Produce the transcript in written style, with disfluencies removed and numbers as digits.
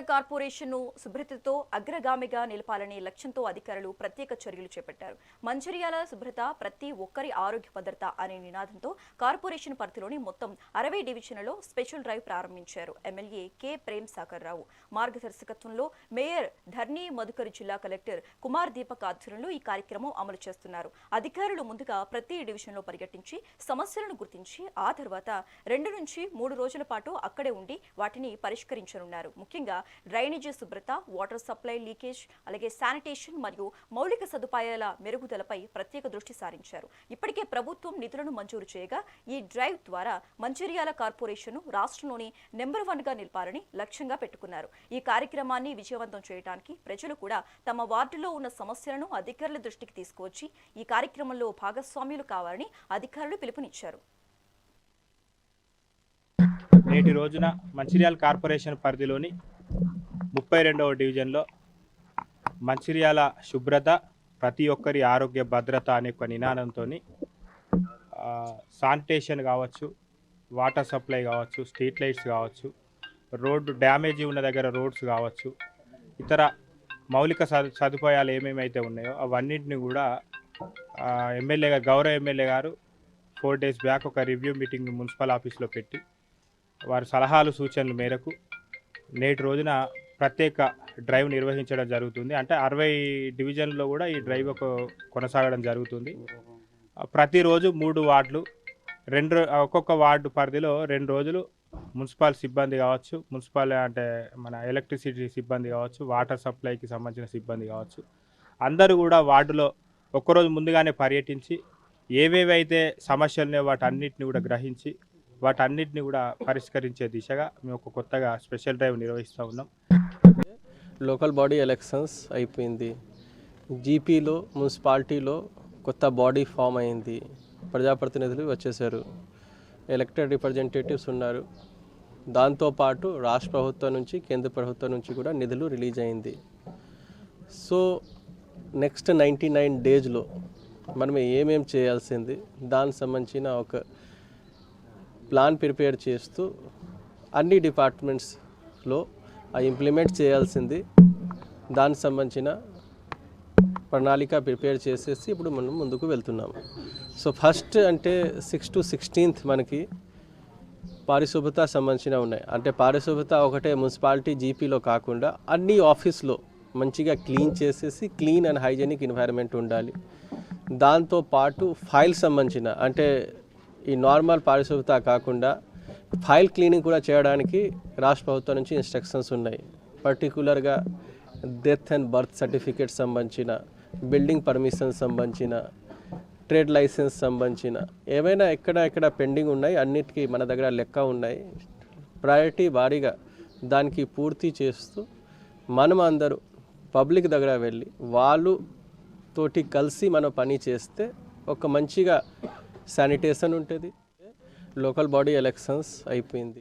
కార్పొరేషన్ను శుభ్రతతో అగ్రగామిగా నిలపాలనే లక్ష్యంతో అధికారులు ప్రత్యేక చర్యలు చేపట్టారు. మంచిర్యాల శుభ్రత ప్రతి ఒక్కరి ఆరోగ్య భద్రత అనే నినాదంతో కార్పొరేషన్ పరిధిలోని మొత్తం 60 డివిజన్లలో స్పెషల్ డ్రైవ్ ప్రారంభించారు. ఎమ్మెల్యే కె ప్రేమ్ సాగర్ రావు మార్గదర్శకత్వంలో మేయర్ ధర్నీ మధుకర్, జిల్లా కలెక్టర్ కుమార్ దీపక్ ఆధ్వర్యంలో ఈ కార్యక్రమం అమలు చేస్తున్నారు. అధికారులు ముందుగా ప్రతి డివిజన్లో పర్యటించి సమస్యలను గుర్తించి ఆ తర్వాత 2 నుంచి 3 రోజుల పాటు అక్కడే ఉండి వాటిని పరిష్కరించనున్నారు. ముఖ్యంగా డ్రైనేజీ శుభ్రత, వాటర్ సప్లై లీకేజ్, అలాగే శానిటేషన్ మరియు మౌలిక సదుపాయాల మెరుగుదలపై ప్రత్యేక దృష్టి సారించారు. ఇప్పటికే ప్రభుత్వం నిధులను మంజూరు చేయగా ఈ డ్రైవ్ ద్వారా మంచిర్యాల కార్పొరేషన్ రాష్ట్రంలోని నెంబర్ 1గా నిలపాలని లక్ష్యంగా పెట్టుకున్నారు. ఈ కార్యక్రమాన్ని విజయవంతం చేయడానికి ప్రజలు కూడా తమ వార్డులో ఉన్న సమస్యలను అధికారుల దృష్టికి తీసుకువచ్చి ఈ కార్యక్రమంలో భాగస్వామ్యులు కావాలని అధికారులు పిలుపునిచ్చారు. నేటి రోజున మంచిర్యాల కార్పొరేషన్ పరిధిలోని 32వ డివిజన్లో మంచిర్యాల శుభ్రత ప్రతి ఒక్కరి ఆరోగ్య భద్రత అనే ఒక నినాదంతో శానిటేషన్ కావచ్చు, వాటర్ సప్లై కావచ్చు, స్ట్రీట్ లైట్స్ కావచ్చు, రోడ్డు డ్యామేజీ ఉన్న దగ్గర రోడ్స్ కావచ్చు, ఇతర మౌలిక సదుపాయాలు ఏమేమైతే ఉన్నాయో అవన్నింటినీ కూడా గౌరవ ఎమ్మెల్యే గారు 4 days బ్యాక్ ఒక రివ్యూ మీటింగ్ మున్సిపల్ ఆఫీస్లో పెట్టి వారి సలహాలు సూచనల మేరకు నేటి రోజున ప్రత్యేక డ్రైవ్ నిర్వహించడం జరుగుతుంది. అంటే 60 డివిజన్లో కూడా ఈ డ్రైవ్ కొనసాగడం జరుగుతుంది. ప్రతిరోజు 3 వార్డులు, ఒక్కొక్క వార్డు పరిధిలో 2 రోజులు మున్సిపల్ సిబ్బంది కావచ్చు, అంటే మన ఎలక్ట్రిసిటీ సిబ్బంది కావచ్చు, వాటర్ సప్లైకి సంబంధించిన సిబ్బంది కావచ్చు, అందరూ కూడా వార్డులో ఒక్కరోజు ముందుగానే పర్యటించి ఏవేవైతే సమస్యలున్నాయో వాటన్నిటిని కూడా గ్రహించి వాటన్నిటిని కూడా పరిష్కరించే దిశగా మేము ఒక కొత్తగా స్పెషల్ డ్రైవ్ నిర్వహిస్తూ ఉన్నాం. లోకల్ బాడీ ఎలక్షన్స్ అయిపోయింది. జీపీలో మున్సిపాలిటీలో కొత్త బాడీ ఫామ్ అయింది. ప్రజాప్రతినిధులు వచ్చేసారు, ఎలక్టెడ్ రిప్రజెంటేటివ్స్ ఉన్నారు. దాంతోపాటు రాష్ట్ర ప్రభుత్వం నుంచి, కేంద్ర ప్రభుత్వం నుంచి కూడా నిధులు రిలీజ్ అయింది. సో నెక్స్ట్ 99 డేస్లో మనం ఏమేం చేయాల్సింది దానికి సంబంధించిన ఒక ప్లాన్ ప్రిపేర్ చేస్తూ అన్ని డిపార్ట్మెంట్స్లో ఇంప్లిమెంట్ చేయాల్సింది దానికి సంబంధించిన ప్రణాళిక ప్రిపేర్ చేసేసి ఇప్పుడు మనం ముందుకు వెళ్తున్నాము. సో ఫస్ట్ అంటే 6 to 16th మనకి పారిశుభ్రత సంబంధించిన ఉన్నాయి. అంటే పారిశుభ్రత ఒకటే మున్సిపాలిటీ జీపీలో కాకుండా అన్ని ఆఫీస్లో మంచిగా క్లీన్ చేసేసి క్లీన్ అండ్ హైజెనిక్ ఎన్వైరన్మెంట్ ఉండాలి. దాంతోపాటు ఫైల్ సంబంధించిన అంటే ఈ నార్మల్ పారిశుభ్రత కాకుండా ఫైల్ క్లీనింగ్ కూడా చేయడానికి రాష్ట్ర ప్రభుత్వం నుంచి ఇన్స్ట్రక్షన్స్ ఉన్నాయి. పర్టికులర్గా డెత్ అండ్ బర్త్ సర్టిఫికేట్ సంబంధించిన, బిల్డింగ్ పర్మిషన్ సంబంధించిన, ట్రేడ్ లైసెన్స్ సంబంధించిన ఏమైనా ఎక్కడ పెండింగ్ ఉన్నాయి అన్నిటికీ మన దగ్గర లెక్క ఉన్నాయి. ప్రయారిటీ వారీగా దానికి పూర్తి చేస్తూ మనం అందరూ పబ్లిక్ దగ్గర వెళ్ళి వాళ్ళతోటి కలిసి మనం పని చేస్తే ఒక మంచిగా శానిటేషన్ ఉంటుంది. లోకల్ బాడీ ఎలక్షన్స్ అయిపోయింది.